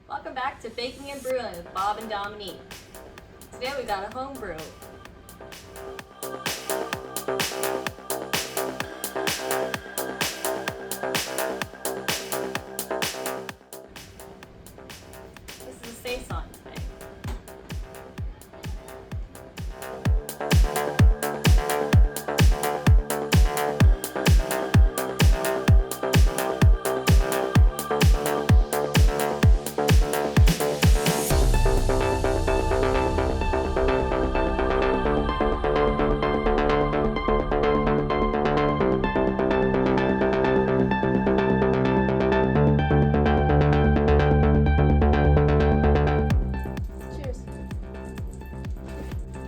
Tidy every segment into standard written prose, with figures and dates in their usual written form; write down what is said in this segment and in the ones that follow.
Welcome back to Baking and Brewing with Bob and Domonic. Today we got a homebrew. This is a saison today.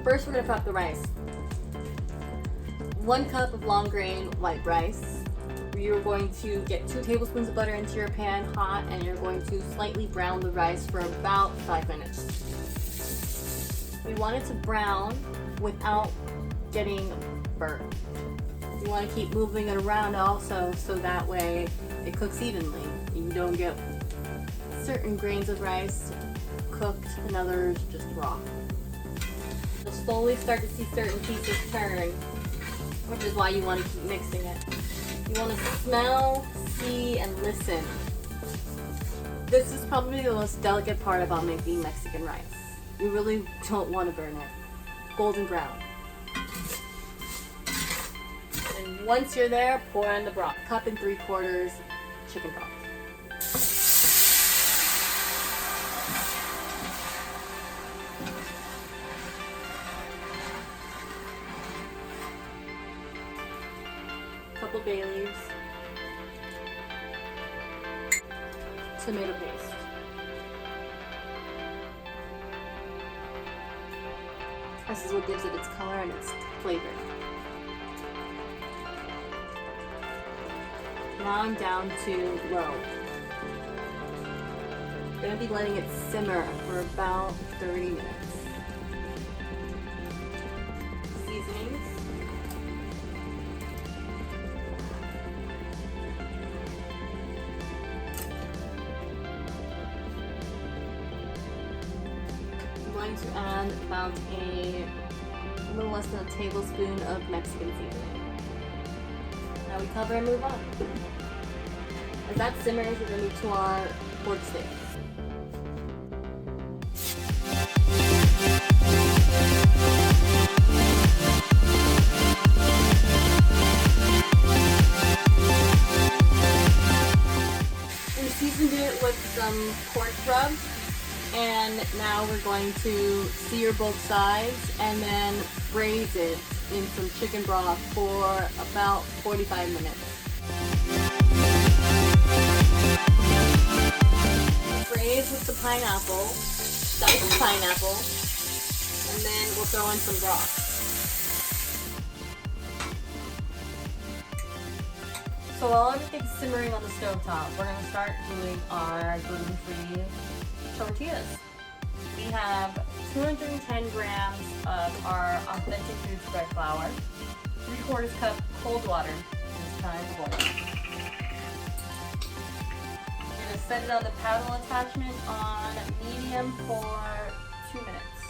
First, we're going to prep the rice. 1 cup of long grain white rice. You're going to get 2 tablespoons of butter into your pan hot, and you're going to slightly brown the rice for about 5 minutes. We want it to brown without getting burnt. You want to keep moving it around also, so that way it cooks evenly. You don't get certain grains of rice cooked and others just raw. You'll slowly start to see certain pieces turn, which is why you want to keep mixing it. You want to smell, see, and listen. This is probably the most delicate part about making Mexican rice. You really don't want to burn it. Golden brown. And once you're there, pour in the broth. 1 3/4 cup chicken broth. Couple bay leaves, tomato paste, this is what gives it its color and its flavor. Now I'm down to low. I'm going to be letting it simmer for about 30 minutes. Seasonings. I'm going to add about a little less than a tablespoon of Mexican seasoning. Now we cover and move on. As that simmers, we're going to move to our pork steak. We seasoned it with some pork rub. And now we're going to sear both sides and then braise it in some chicken broth for about 45 minutes. Braise with the pineapple, diced pineapple, and then we'll throw in some broth. So while everything's simmering on the stovetop, we're going to start doing our gluten-free tortillas. We have 210 grams of our authentic food spread flour, 3/4 cup cold water, this time boiling. We're going to set it on the paddle attachment on medium for 2 minutes.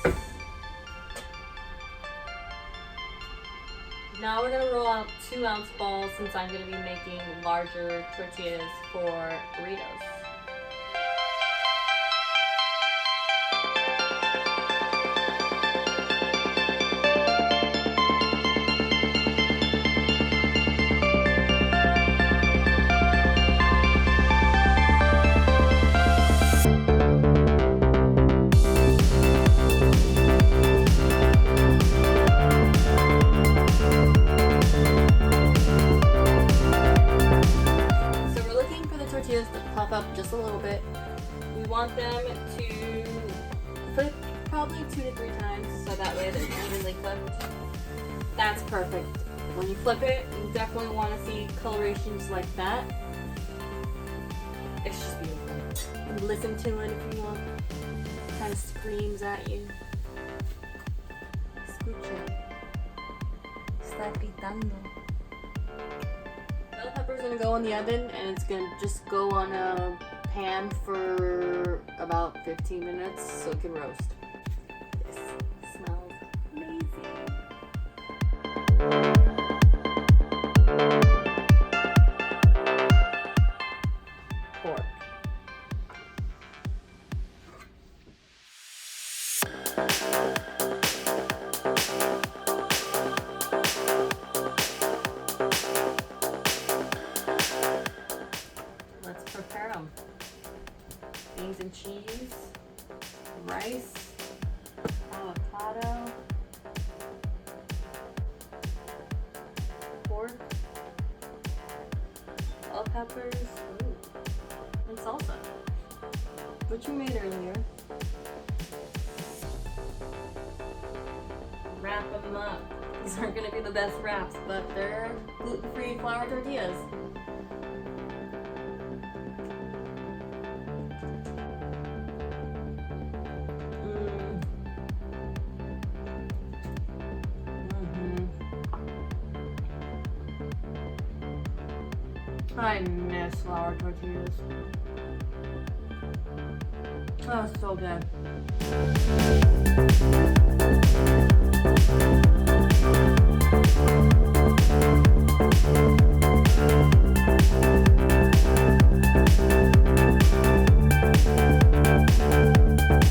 Now we're going to roll out 2-ounce balls since I'm going to be making larger tortillas for burritos. To puff up just a little bit. We want them to flip probably 2 to 3 times so that way they're evenly cooked. That's perfect. When you flip it, you definitely want to see colorations like that. It's just beautiful. And listen to it if you want. It kind of screams at you. Escucha. Está gritando. Bell pepper's gonna go in the oven, and it's gonna just go on a pan for about about 15 minutes so it can roast. This smells amazing. Pork. Let's prepare them. Beans and cheese, rice, avocado, pork, bell peppers, and salsa, which we made earlier. Wrap them up. These aren't going to be the best wraps, but they're gluten-free flour tortillas. I miss flour tortillas. Oh, so good.